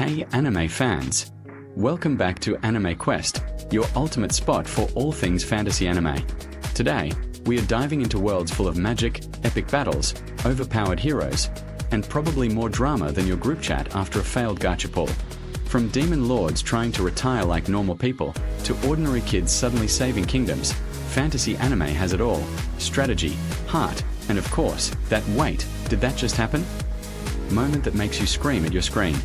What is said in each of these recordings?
Hey anime fans! Welcome back to Anime Quest, your ultimate spot for all things fantasy anime. Today, we are diving into worlds full of magic, epic battles, overpowered heroes, and probably more drama than your group chat after a failed gacha pull. From demon lords trying to retire like normal people, to ordinary kids suddenly saving kingdoms, fantasy anime has it all: strategy, heart, and of course, that "wait, did that just happen?" moment that makes you scream at your screen.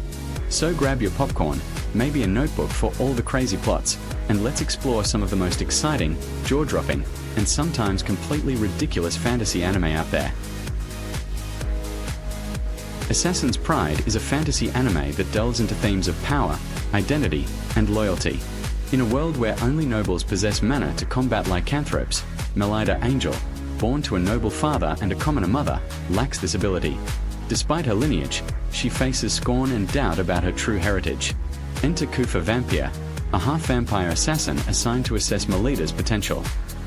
So grab your popcorn, maybe a notebook for all the crazy plots, and let's explore some of the most exciting, jaw-dropping, and sometimes completely ridiculous fantasy anime out there. Assassin's Pride is a fantasy anime that delves into themes of power, identity, and loyalty. In a world where only nobles possess mana to combat lycanthropes, Melida Angel, born to a noble father and a commoner mother, lacks this ability. Despite her lineage, she faces scorn and doubt about her true heritage. Enter Kufa Vampire, a half-vampire assassin assigned to assess Melida's potential.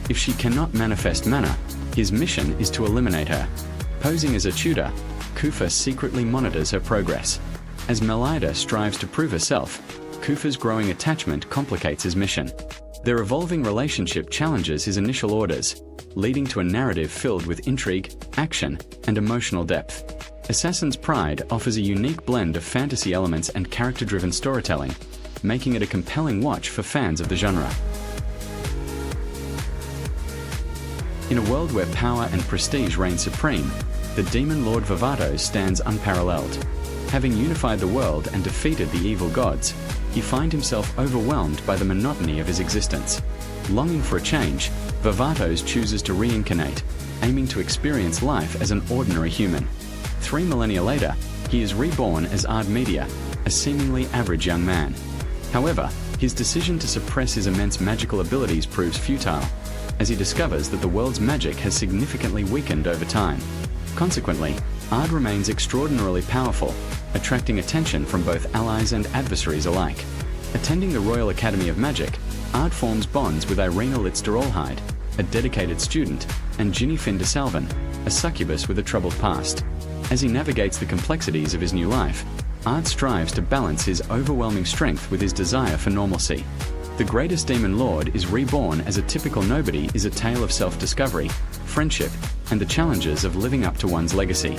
If she cannot manifest mana, his mission is to eliminate her. Posing as a tutor, Kufa secretly monitors her progress. As Melida strives to prove herself, Kufa's growing attachment complicates his mission. Their evolving relationship challenges his initial orders, leading to a narrative filled with intrigue, action, and emotional depth. Assassin's Pride offers a unique blend of fantasy elements and character-driven storytelling, making it a compelling watch for fans of the genre. In a world where power and prestige reign supreme, the demon lord Vavato stands unparalleled. Having unified the world and defeated the evil gods, he finds himself overwhelmed by the monotony of his existence. Longing for a change, Vavatos chooses to reincarnate, aiming to experience life as an ordinary human. 3 millennia later, he is reborn as Ardmedia, a seemingly average young man. However, his decision to suppress his immense magical abilities proves futile, as he discovers that the world's magic has significantly weakened over time. Consequently, Ard remains extraordinarily powerful, attracting attention from both allies and adversaries alike. Attending the Royal Academy of Magic, Ard forms bonds with Irina Litzderolhide, a dedicated student, and Ginny Fin de Salvan, a succubus with a troubled past. As he navigates the complexities of his new life, Ard strives to balance his overwhelming strength with his desire for normalcy. The Greatest Demon Lord is reborn as a typical nobody is a tale of self-discovery, friendship, and the challenges of living up to one's legacy.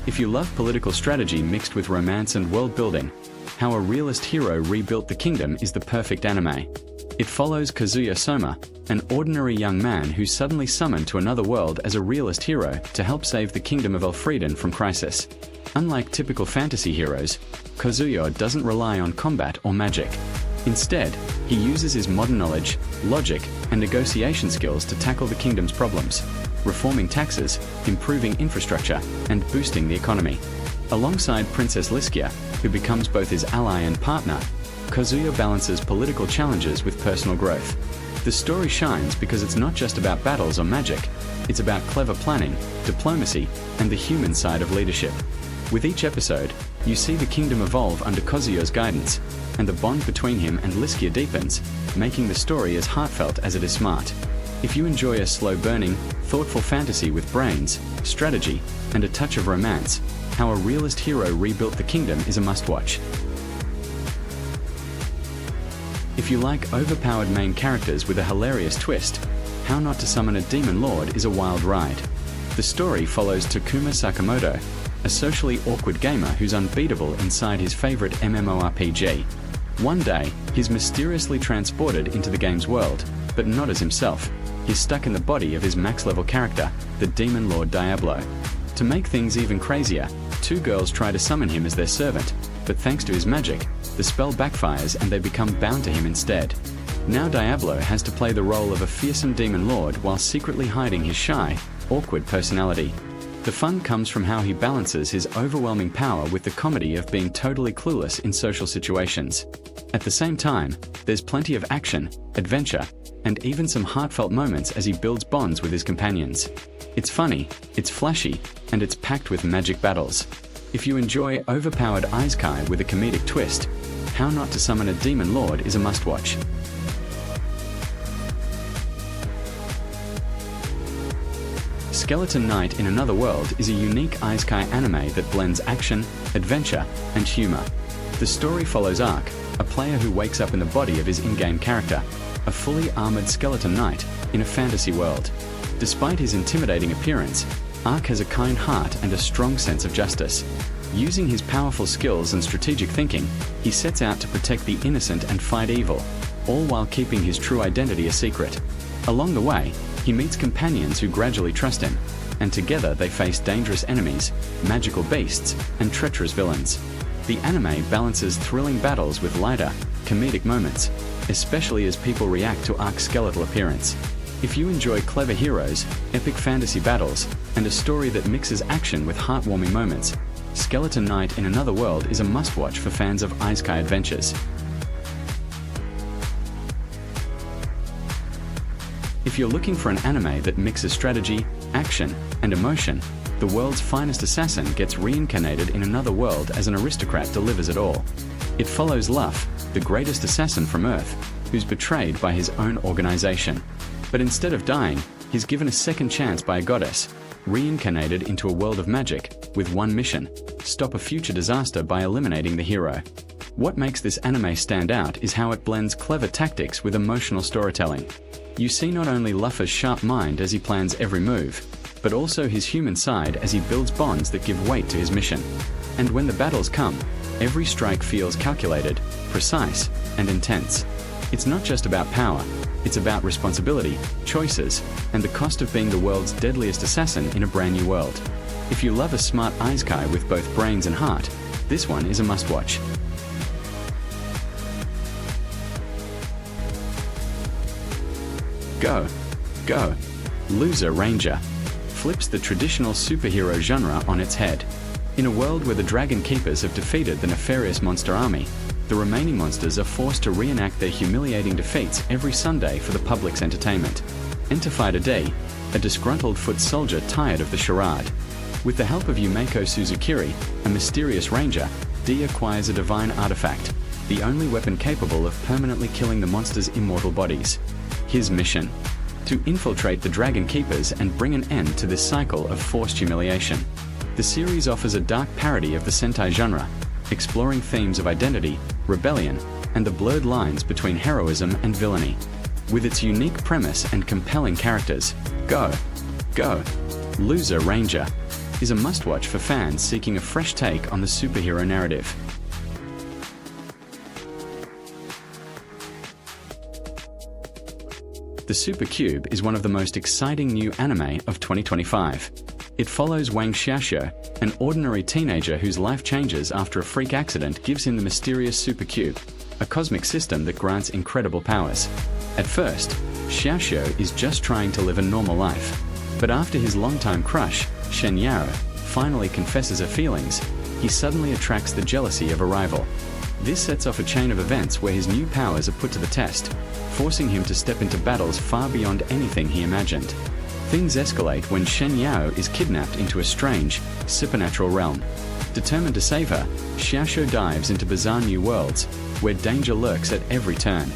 If you love political strategy mixed with romance and world-building, How a Realist Hero Rebuilt the Kingdom is the perfect anime. It follows Kazuya Soma, an ordinary young man who's suddenly summoned to another world as a realist hero to help save the kingdom of Elfrieden from crisis. Unlike typical fantasy heroes, Kazuya doesn't rely on combat or magic. Instead, he uses his modern knowledge, logic, and negotiation skills to tackle the kingdom's problems, reforming taxes, improving infrastructure, and boosting the economy. Alongside Princess Liskia, who becomes both his ally and partner, Kazuya balances political challenges with personal growth. The story shines because it's not just about battles or magic, it's about clever planning, diplomacy, and the human side of leadership. With each episode, you see the kingdom evolve under Kazuya's guidance, and the bond between him and Liskia deepens, making the story as heartfelt as it is smart. If you enjoy a slow-burning, thoughtful fantasy with brains, strategy, and a touch of romance, How a Realist Hero Rebuilt the Kingdom is a must-watch. If you like overpowered main characters with a hilarious twist, How Not to Summon a Demon Lord is a wild ride. The story follows Takuma Sakamoto, a socially awkward gamer who's unbeatable inside his favorite MMORPG. One day, he's mysteriously transported into the game's world, but not as himself. He's stuck in the body of his max-level character, the Demon Lord Diablo. To make things even crazier, 2 girls try to summon him as their servant, but thanks to his magic, the spell backfires and they become bound to him instead. Now Diablo has to play the role of a fearsome demon lord while secretly hiding his shy, awkward personality. The fun comes from how he balances his overwhelming power with the comedy of being totally clueless in social situations. At the same time, there's plenty of action, adventure, and even some heartfelt moments as he builds bonds with his companions. It's funny, it's flashy, and it's packed with magic battles. If you enjoy overpowered Isekai with a comedic twist, How Not to Summon a Demon Lord is a must-watch. Skeleton Knight in Another World is a unique isekai anime that blends action, adventure, and humor. The story follows Ark, a player who wakes up in the body of his in-game character, a fully armored skeleton knight in a fantasy world. Despite his intimidating appearance, Ark has a kind heart and a strong sense of justice. Using his powerful skills and strategic thinking, he sets out to protect the innocent and fight evil, all while keeping his true identity a secret. Along the way, he meets companions who gradually trust him, and together they face dangerous enemies, magical beasts, and treacherous villains. The anime balances thrilling battles with lighter, comedic moments, especially as people react to Ark's skeletal appearance. If you enjoy clever heroes, epic fantasy battles, and a story that mixes action with heartwarming moments, Skeleton Knight in Another World is a must-watch for fans of isekai adventures. If you're looking for an anime that mixes strategy, action, and emotion, the world's finest assassin gets reincarnated in another world as an aristocrat delivers it all. It follows Luff, the greatest assassin from Earth, who's betrayed by his own organization. But instead of dying, he's given a second chance by a goddess, reincarnated into a world of magic, with one mission: stop a future disaster by eliminating the hero. What makes this anime stand out is how it blends clever tactics with emotional storytelling. You see not only Luff's sharp mind as he plans every move, but also his human side as he builds bonds that give weight to his mission. And when the battles come, every strike feels calculated, precise, and intense. It's not just about power, it's about responsibility, choices, and the cost of being the world's deadliest assassin in a brand new world. If you love a smart isekai with both brains and heart, this one is a must-watch. Go, Go, Loser Ranger flips the traditional superhero genre on its head. In a world where the Dragon Keepers have defeated the nefarious monster army, the remaining monsters are forced to reenact their humiliating defeats every Sunday for the public's entertainment. Enter Fighter D, a disgruntled foot soldier tired of the charade. With the help of Yumeko Suzukiri, a mysterious ranger, D acquires a divine artifact, the only weapon capable of permanently killing the monsters' immortal bodies. His mission: to infiltrate the Dragon Keepers and bring an end to this cycle of forced humiliation. The series offers a dark parody of the Sentai genre, exploring themes of identity, rebellion, and the blurred lines between heroism and villainy. With its unique premise and compelling characters, Go, Loser Ranger is a must-watch for fans seeking a fresh take on the superhero narrative. The Super Cube is one of the most exciting new anime of 2025. It follows Wang Xiaoxiu, an ordinary teenager whose life changes after a freak accident gives him the mysterious Super Cube, a cosmic system that grants incredible powers. At first, Xiaoxiu is just trying to live a normal life. But after his longtime crush, Shen Yao, finally confesses her feelings, he suddenly attracts the jealousy of a rival. This sets off a chain of events where his new powers are put to the test, forcing him to step into battles far beyond anything he imagined. Things escalate when Shen Yao is kidnapped into a strange, supernatural realm. Determined to save her, Xiaoxiu dives into bizarre new worlds, where danger lurks at every turn.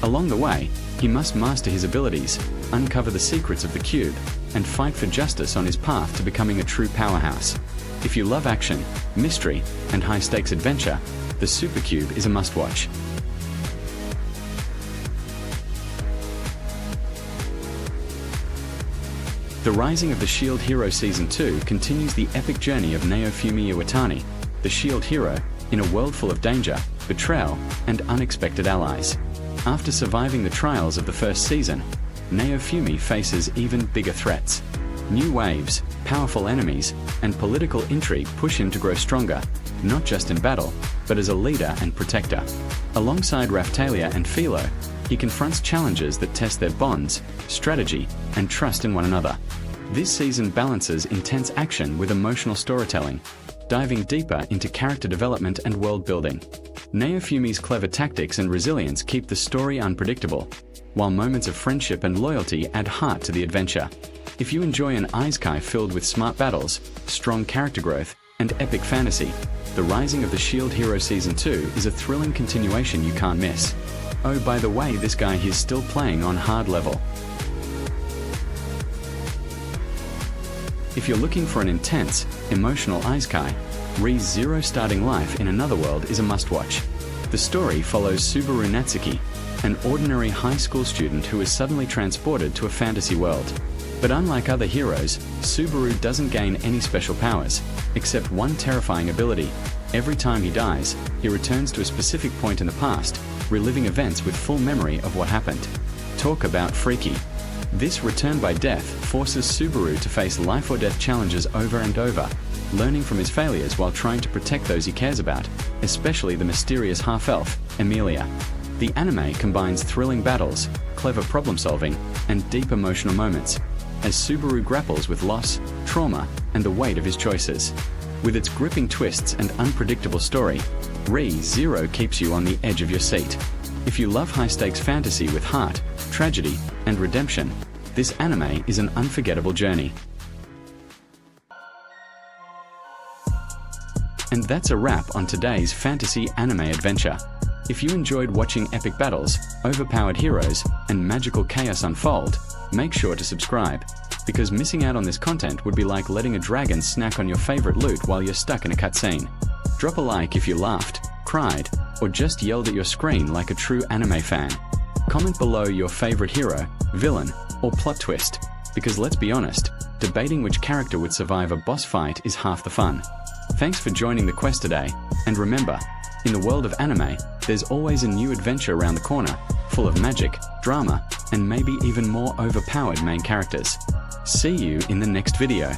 Along the way, he must master his abilities, uncover the secrets of the cube, and fight for justice on his path to becoming a true powerhouse. If you love action, mystery, and high-stakes adventure, the Super Cube is a must-watch. The Rising of the Shield Hero Season 2 continues the epic journey of Naofumi Iwatani, the Shield Hero, in a world full of danger, betrayal, and unexpected allies. After surviving the trials of the first season, Naofumi faces even bigger threats. New waves, powerful enemies, and political intrigue push him to grow stronger, not just in battle, but as a leader and protector. Alongside Raphtalia and Philo, he confronts challenges that test their bonds, strategy, and trust in one another. This season balances intense action with emotional storytelling, diving deeper into character development and world building. Naofumi's clever tactics and resilience keep the story unpredictable, while moments of friendship and loyalty add heart to the adventure. If you enjoy an isekai filled with smart battles, strong character growth, and epic fantasy, The Rising of the Shield Hero Season 2 is a thrilling continuation you can't miss. Oh, by the way, this guy he's still playing on hard level. If you're looking for an intense, emotional isekai, Ri's Zero starting life in another world is a must-watch. The story follows Subaru Natsuki, an ordinary high school student who is suddenly transported to a fantasy world. But unlike other heroes, Subaru doesn't gain any special powers, except one terrifying ability. Every time he dies, he returns to a specific point in the past, reliving events with full memory of what happened. Talk about freaky. This return by death forces Subaru to face life-or-death challenges over and over, learning from his failures while trying to protect those he cares about, especially the mysterious half-elf, Emilia. The anime combines thrilling battles, clever problem-solving, and deep emotional moments, as Subaru grapples with loss, trauma, and the weight of his choices. With its gripping twists and unpredictable story, Ri Zero keeps you on the edge of your seat. If you love high-stakes fantasy with heart, tragedy, and redemption, this anime is an unforgettable journey. And that's a wrap on today's fantasy anime adventure. If you enjoyed watching epic battles, overpowered heroes, and magical chaos unfold, make sure to subscribe, because missing out on this content would be like letting a dragon snack on your favorite loot while you're stuck in a cutscene. Drop a like if you laughed, cried, or just yelled at your screen like a true anime fan. Comment below your favorite hero, villain, or plot twist, because let's be honest, debating which character would survive a boss fight is half the fun. Thanks for joining the quest today, and remember, in the world of anime, there's always a new adventure around the corner, full of magic, drama, and maybe even more overpowered main characters. See you in the next video.